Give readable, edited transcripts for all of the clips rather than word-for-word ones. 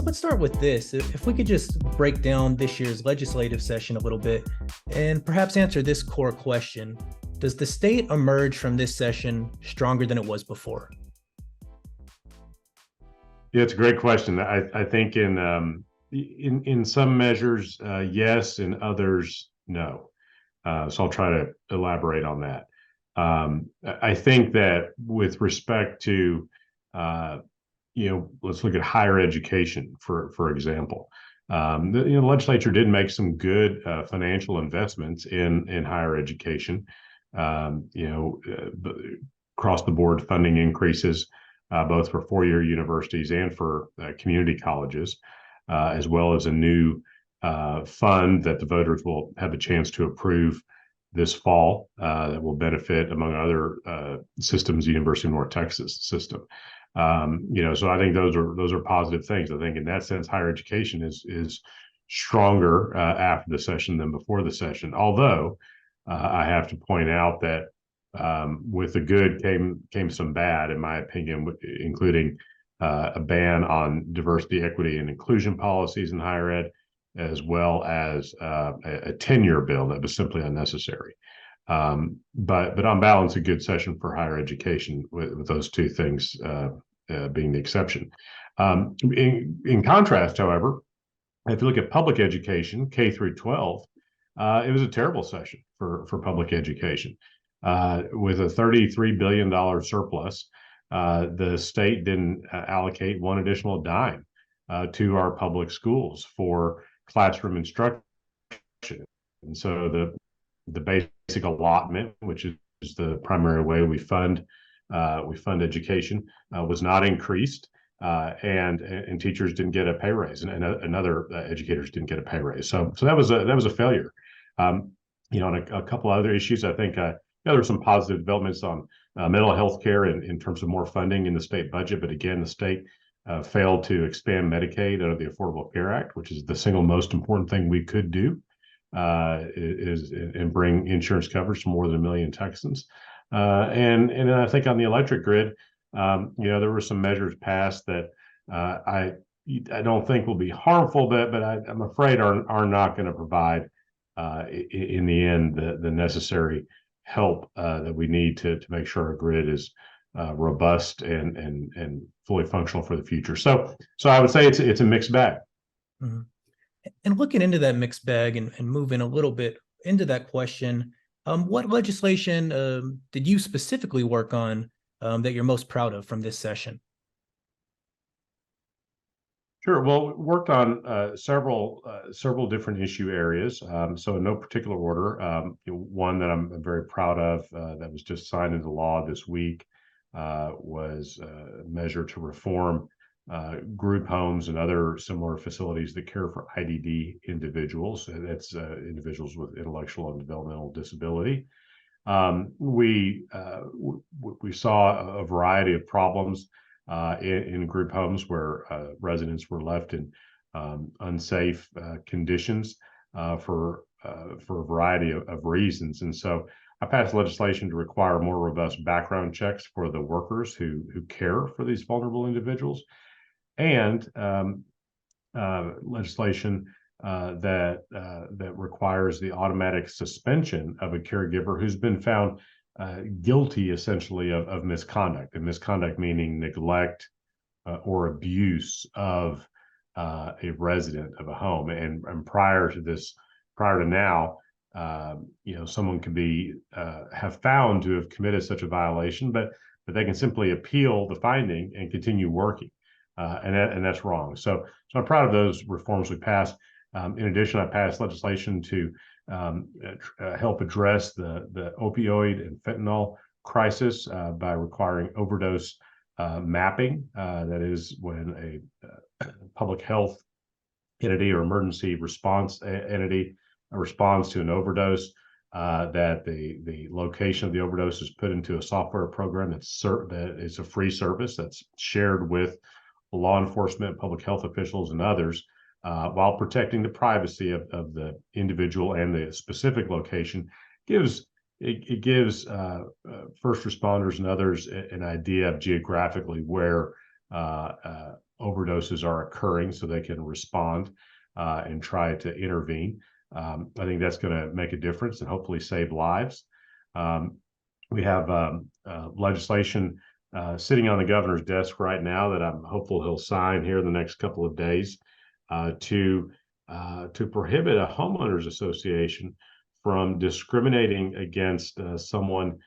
So let's start with this. If we could just break down this year's legislative session a little bit and perhaps answer this core question. Does the state emerge from this session stronger than it was before? Yeah, it's a great question. I think in some measures, yes, in others, no. So I'll try to elaborate on that. I think that with respect to let's look at higher education, for example. The legislature did make some good financial investments in higher education. Across the board funding increases, both for four-year universities and for community colleges, as well as a new fund that the voters will have a chance to approve this fall that will benefit, among other systems, the University of North Texas system. So I think those are positive things. I think in that sense, higher education is stronger after the session than before the session. Although I have to point out that with the good came some bad, in my opinion, including a ban on diversity, equity, and inclusion policies in higher ed, as well as a tenure bill that was simply unnecessary. But on balance, a good session for higher education, with those two things being the exception. In contrast, however, if you look at public education, K through 12, it was a terrible session for public education. With a $33 billion surplus, the state didn't allocate one additional dime to our public schools for classroom instruction. And so the basic allotment, which is the primary way we fund education, was not increased, and teachers didn't get a pay raise, and other educators didn't get a pay raise. So that was a failure. On a couple other issues, I think there were some positive developments on mental health care in terms of more funding in the state budget. But again, the state failed to expand Medicaid under the Affordable Care Act, which is the single most important thing we could do, and bring insurance coverage to more than 1 million Texans. And I think on the electric grid, there were some measures passed that I don't think will be harmful, but I'm afraid are not going to provide in the end the necessary help that we need to make sure our grid is robust and fully functional for the future. So I would say it's a mixed bag. Mm-hmm. And looking into that mixed bag and moving a little bit into that question, what legislation did you specifically work on that you're most proud of from this session? Sure. Well, we worked on several different issue areas. So in no particular order, one that I'm very proud of that was just signed into law this week was a measure to reform group homes and other similar facilities that care for IDD individuals. That's individuals with intellectual and developmental disability. We saw a variety of problems in group homes where residents were left in unsafe conditions for a variety of reasons. And so I passed legislation to require more robust background checks for the workers who care for these vulnerable individuals, and legislation that requires the automatic suspension of a caregiver who's been found guilty, essentially, of misconduct, and misconduct meaning neglect or abuse of a resident of a home. And prior to now, someone could be have found to have committed such a violation, but they can simply appeal the finding and continue working, and that's wrong. So I'm proud of those reforms we passed. In addition, I passed legislation to help address the opioid and fentanyl crisis by requiring overdose mapping. That is, when a public health entity or emergency response entity responds to an overdose, that the location of the overdose is put into a software program that is a free service that's shared with law enforcement, public health officials, and others, while protecting the privacy of the individual and the specific location. It gives first responders and others an idea of geographically where overdoses are occurring so they can respond and try to intervene. I think that's going to make a difference and hopefully save lives. We have legislation sitting on the governor's desk right now that I'm hopeful he'll sign here in the next couple of days to prohibit a homeowners association from discriminating against someone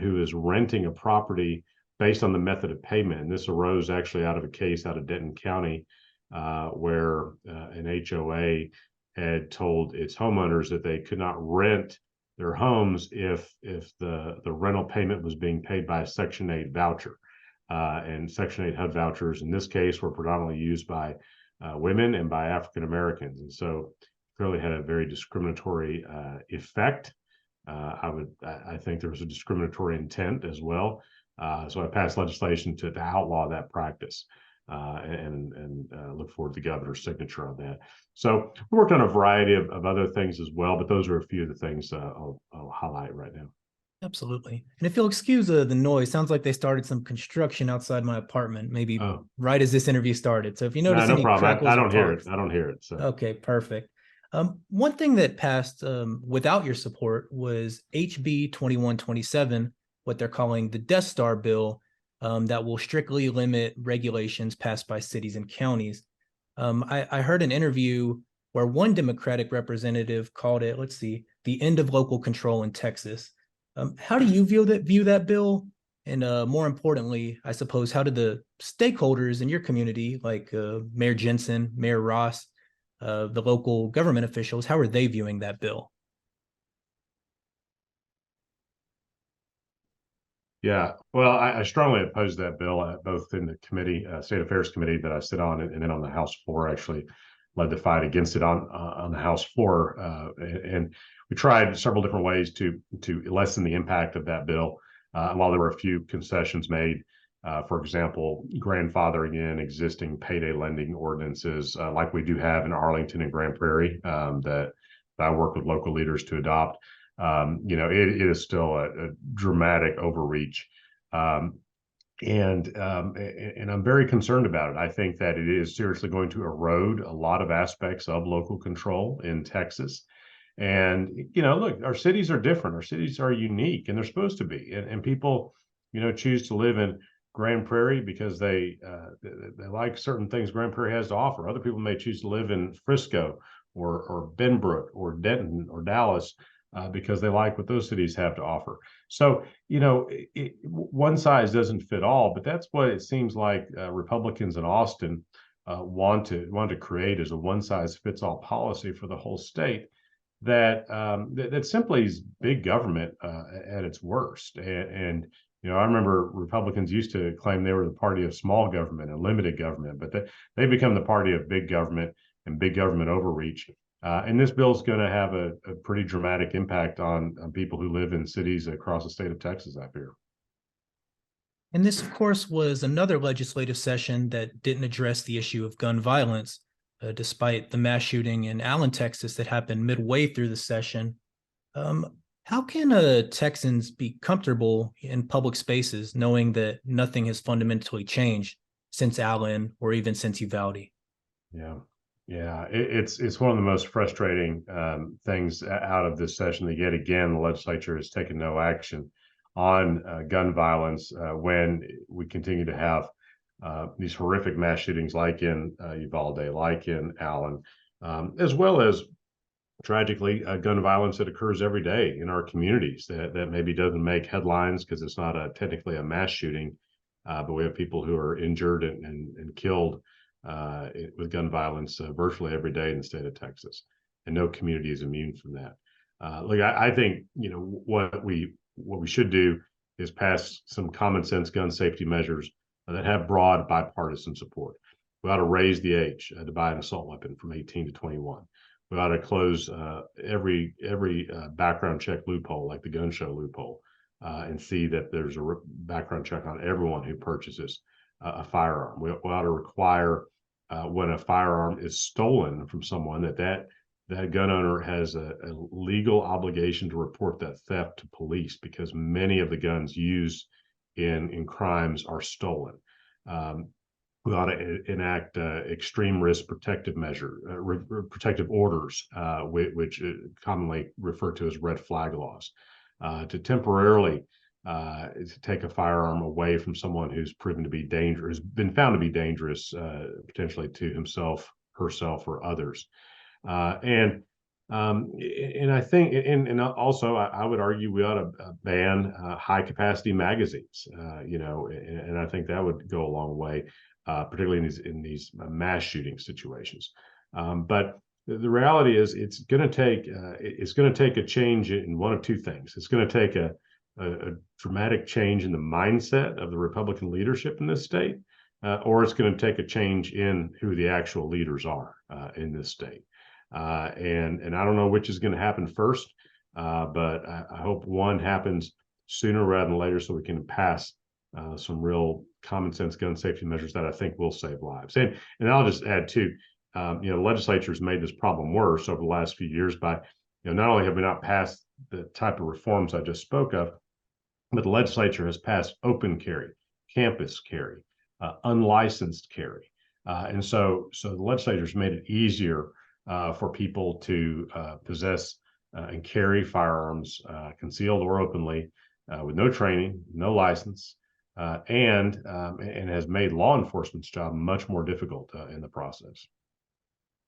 who is renting a property based on the method of payment. And this arose actually out of a case out of Denton County where an HOA had told its homeowners that they could not rent their homes if the rental payment was being paid by a Section 8 voucher. And Section 8 HUD vouchers in this case were predominantly used by women and by African Americans. And so clearly had a very discriminatory effect. I think there was a discriminatory intent as well. So I passed legislation to outlaw that practice and look forward to the governor's signature on that. So we worked on a variety of other things as well, but those are a few of the things I'll highlight right now. Absolutely. And if you'll excuse the noise, sounds like they started some construction outside my apartment, maybe right as this interview started. So if you notice any crackles, I don't hear it. I don't hear it. So okay, perfect. One thing that passed without your support was HB 2127, what they're calling the Death Star bill, that will strictly limit regulations passed by cities and counties. I heard an interview where one Democratic representative called it, let's see, the end of local control in Texas. How do you view that bill? And more importantly, I suppose, how did the stakeholders in your community, like Mayor Jensen, Mayor Ross, the local government officials, how are they viewing that bill? Yeah, well, I strongly oppose that bill, both in the committee, State Affairs Committee that I sit on, and then on the House floor. Actually, led the fight against it on the House floor, and we tried several different ways to lessen the impact of that bill. While there were a few concessions made, for example, grandfathering in existing payday lending ordinances, like we do have in Arlington and Grand Prairie, that I work with local leaders to adopt. It is still a dramatic overreach. And I'm very concerned about it. I think that it is seriously going to erode a lot of aspects of local control in Texas. And, look, our cities are different. Our cities are unique, and they're supposed to be. And people, choose to live in Grand Prairie because they like certain things Grand Prairie has to offer. Other people may choose to live in Frisco or Benbrook or Denton or Dallas because they like what those cities have to offer. So, one size doesn't fit all, but that's what it seems like Republicans in Austin want to create as a one size fits all policy for the whole state that simply is big government at its worst. And I remember Republicans used to claim they were the party of small government and limited government, but they become the party of big government and big government overreach. And this bill is going to have a pretty dramatic impact on people who live in cities across the state of Texas, I fear. And this, of course, was another legislative session that didn't address the issue of gun violence, despite the mass shooting in Allen, Texas that happened midway through the session. How can Texans be comfortable in public spaces knowing that nothing has fundamentally changed since Allen or even since Uvalde? Yeah, it's one of the most frustrating things out of this session that yet again the legislature has taken no action on gun violence when we continue to have these horrific mass shootings like in Uvalde, like in Allen, as well as tragically gun violence that occurs every day in our communities that maybe doesn't make headlines because it's not technically a mass shooting, but we have people who are injured and killed with gun violence virtually every day in the state of Texas, and no community is immune from that. Look, I think what we should do is pass some common sense gun safety measures that have broad bipartisan support. We ought to raise the age to buy an assault weapon from 18 to 21. We ought to close every background check loophole, like the gun show loophole, and see that there's a background check on everyone who purchases a firearm. We ought to require when a firearm is stolen from someone that gun owner has a legal obligation to report that theft to police, because many of the guns used in crimes are stolen. we ought to enact extreme risk protective protective orders, which commonly referred to as red flag laws, to temporarily to take a firearm away from someone who's proven to be dangerous, been found to be dangerous, potentially to himself, herself, or others. And I think, and also, I would argue we ought to ban high capacity magazines. And I think that would go a long way, particularly in these mass shooting situations. But the reality is, it's going to take a change in one of two things. It's going to take a dramatic change in the mindset of the Republican leadership in this state, or it's going to take a change in who the actual leaders are in this state. And I don't know which is going to happen first, but I hope one happens sooner rather than later, so we can pass some real common sense gun safety measures that I think will save lives. And I'll just add too, the legislature has made this problem worse over the last few years by, not only have we not passed the type of reforms I just spoke of, but the legislature has passed open carry, campus carry, unlicensed carry. And so the legislature has made it easier for people to possess and carry firearms, concealed or openly, with no training, no license, and has made law enforcement's job much more difficult in the process.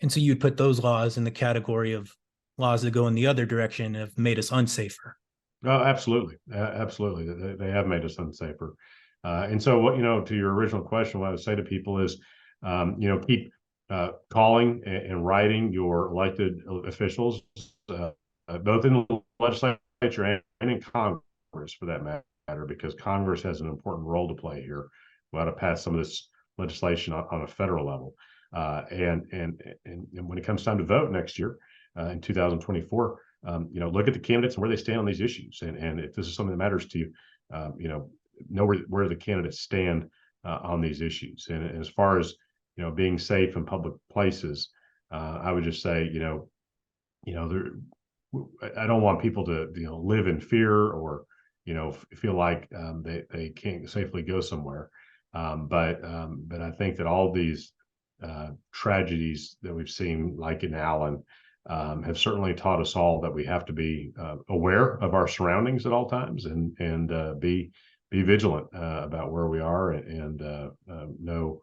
And so you'd put those laws in the category of laws that go in the other direction and have made us unsafer. Oh, absolutely. Absolutely. They have made us unsafer. And so what, to your original question, what I would say to people is, keep calling and writing your elected officials, both in the legislature and in Congress for that matter, because Congress has an important role to play here. We ought to pass some of this legislation on a federal level. And when it comes time to vote next year, in 2024, look at the candidates and where they stand on these issues. And if this is something that matters to you, know where the candidates stand on these issues. And as far as, being safe in public places, I would just say, I don't want people to, live in fear or, feel like they can't safely go somewhere. But I think that all these tragedies that we've seen, like in Allen, have certainly taught us all that we have to be aware of our surroundings at all times and be vigilant about where we are and know,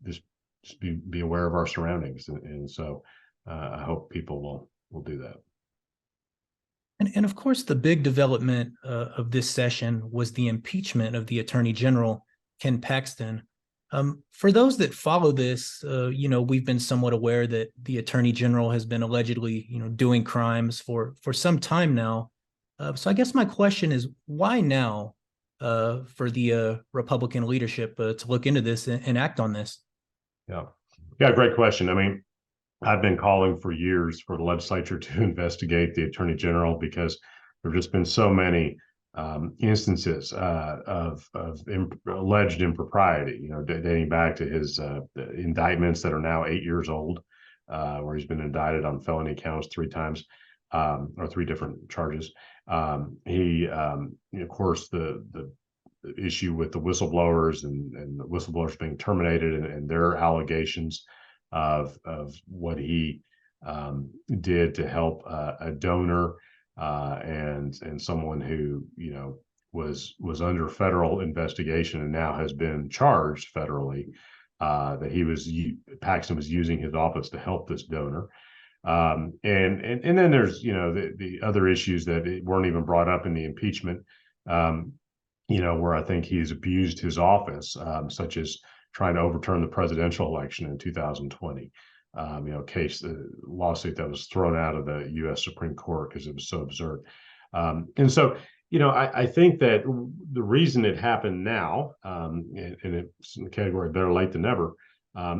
just be aware of our surroundings. And so I hope people will do that. And of course, the big development of this session was the impeachment of the Attorney General, Ken Paxton. For those that follow this, we've been somewhat aware that the Attorney General has been allegedly, doing crimes for some time now. So I guess my question is, why now for the Republican leadership to look into this and act on this? Yeah, great question. I mean, I've been calling for years for the legislature to investigate the Attorney General because there have just been so many instances of alleged impropriety, dating back to his indictments that are now 8 years old, where he's been indicted on felony counts 3 times, or 3 different charges. Of course, the issue with the whistleblowers and the whistleblowers being terminated and their allegations of what he did to help a donor and someone who was under federal investigation and now has been charged federally, that Paxton was using his office to help this donor. And then there's the other issues that weren't even brought up in the impeachment, where I think he's abused his office, such as trying to overturn the presidential election in 2020. Lawsuit that was thrown out of the U.S. Supreme Court because it was so absurd. And so, I think that the reason it happened now, and it's in the category better late than never,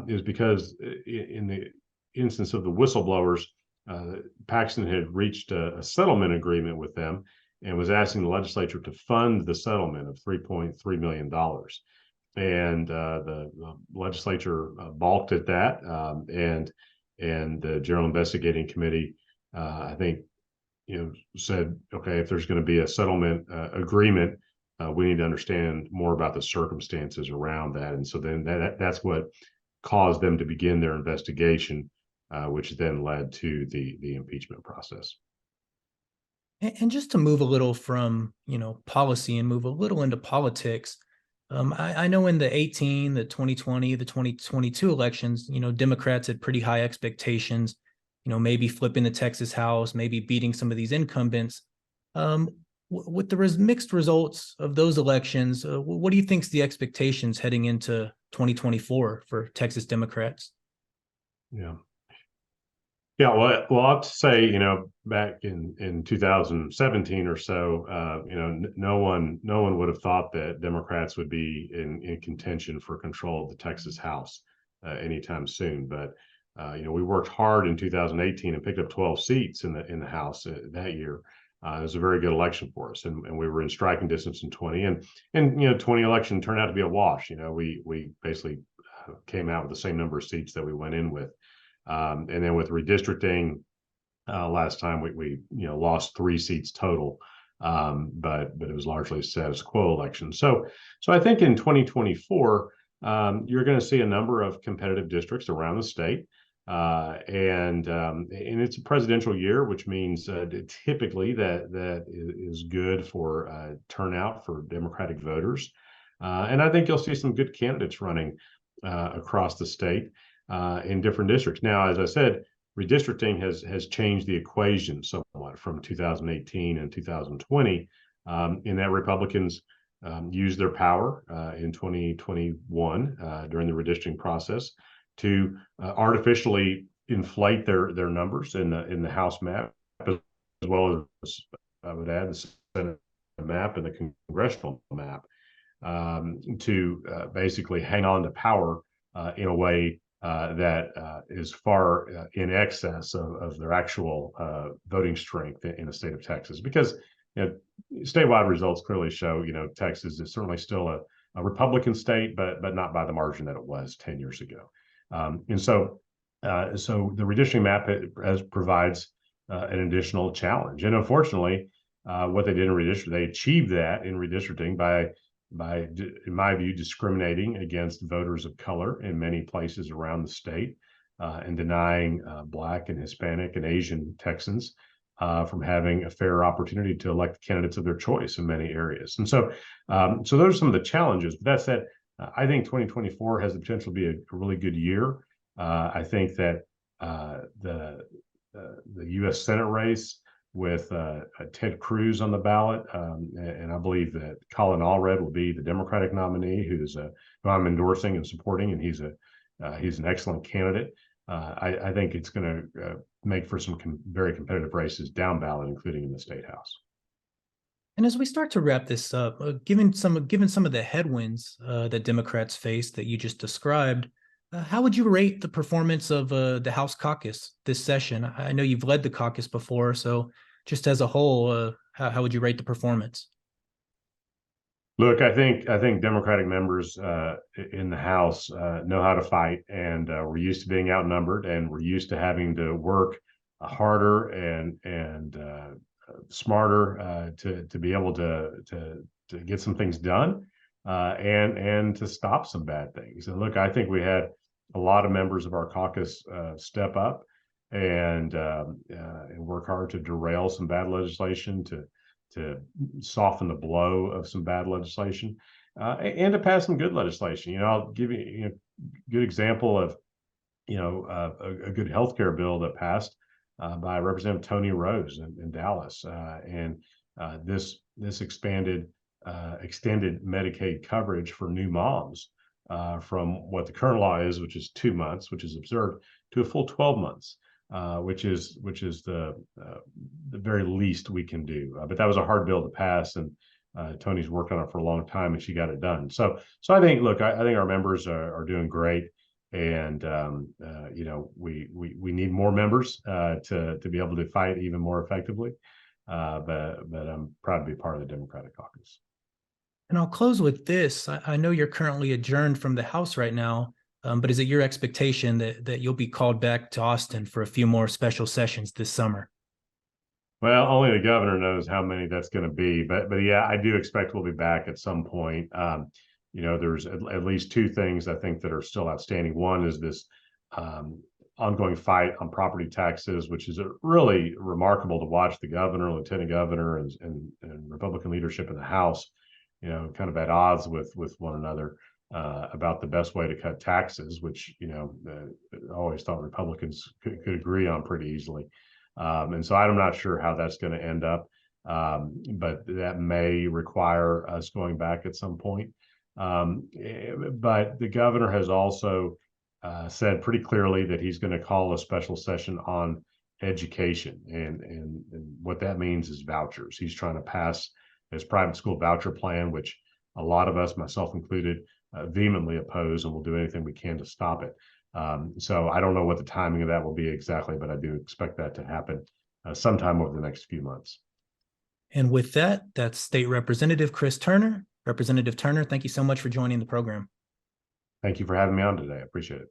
is because in the instance of the whistleblowers, Paxton had reached a settlement agreement with them and was asking the legislature to fund the settlement of $3.3 million. And the legislature balked at that, and the General Investigating Committee, I think, said, okay, if there's going to be a settlement agreement, we need to understand more about the circumstances around that. And so then that's what caused them to begin their investigation, which then led to the impeachment process. And just to move a little from, policy and move a little into politics, I know in the 18, the 2020, the 2022 elections, Democrats had pretty high expectations, maybe flipping the Texas House, maybe beating some of these incumbents. With the mixed results of those elections, what do you think's the expectations heading into 2024 for Texas Democrats? Yeah. Yeah, well, I'll say, back in 2017 or so, no one would have thought that Democrats would be in contention for control of the Texas House anytime soon. But we worked hard in 2018 and picked up 12 seats in the House that year. It was a very good election for us, and we were in striking distance in 20, and 20 election turned out to be a wash. We basically came out with the same number of seats that we went in with. And then with redistricting, last time we lost 3 seats total, but it was largely a status quo election. So I think in 2024, you're going to see a number of competitive districts around the state, and it's a presidential year, which means typically that is good for turnout for Democratic voters, and I think you'll see some good candidates running across the state in different districts. Now, as I said, redistricting has changed the equation somewhat from 2018 and 2020, in that Republicans used their power in 2021 during the redistricting process to artificially inflate their numbers in the House map, as well as, I would add, the Senate map and the congressional map, to basically hang on to power in a way that is far in excess of their actual voting strength in the state of Texas. Because statewide results clearly show Texas is certainly still a Republican state, but not by the margin that it was 10 years ago. And so the redistricting map provides an additional challenge. And unfortunately, what they did in redistricting, they achieved that in redistricting by, in my view, discriminating against voters of color in many places around the state, and denying Black and Hispanic and Asian Texans from having a fair opportunity to elect candidates of their choice in many areas. And so those are some of the challenges. But that said, I think 2024 has the potential to be a really good year. I think that the U.S. Senate race with Ted Cruz on the ballot, and I believe that Colin Allred will be the Democratic nominee, who I'm endorsing and supporting, and he's an excellent candidate. I think it's going to make for some very competitive races down ballot, including in the state house. And as we start to wrap this up, given some of the headwinds that Democrats face that you just described, how would you rate the performance of the House caucus this session? I know you've led the caucus before, so just as a whole, how would you rate the performance? Look, I think Democratic members in the House know how to fight, and we're used to being outnumbered, and we're used to having to work harder and smarter to be able to get some things done, and to stop some bad things. And look, I think we had a lot of members of our caucus step up and work hard to derail some bad legislation, to soften the blow of some bad legislation, and to pass some good legislation. I'll give you a good example of a good healthcare bill that passed by Representative Tony Rose in Dallas, and this expanded extended Medicaid coverage for new moms from what the current law is, which is 2 months, which is absurd, to a full 12 months, which is the very least we can do. But that was a hard bill to pass, and Tony's worked on it for a long time, and she got it done. So I think, look, I think our members are doing great, and we need more members to be able to fight even more effectively. But I'm proud to be part of the Democratic caucus. And I'll close with this. I know you're currently adjourned from the House right now, but is it your expectation that you'll be called back to Austin for a few more special sessions this summer? Well, only the governor knows how many that's going to be, but yeah, I do expect we'll be back at some point. There's at least two things I think that are still outstanding. One is this um, ongoing fight on property taxes, which is really remarkable to watch the governor, lieutenant governor, and Republican leadership in the House, kind of at odds with one another about the best way to cut taxes, which I always thought Republicans could agree on pretty easily. And so I'm not sure how that's going to end up, but that may require us going back at some point. But the governor has also said pretty clearly that he's going to call a special session on education, and what that means is vouchers. He's trying to pass his private school voucher plan, which a lot of us, myself included, vehemently oppose, and we'll do anything we can to stop it. So I don't know what the timing of that will be exactly, but I do expect that to happen sometime over the next few months. And with that, that's State Representative Chris Turner. Representative Turner, thank you so much for joining the program. Thank you for having me on today. I appreciate it.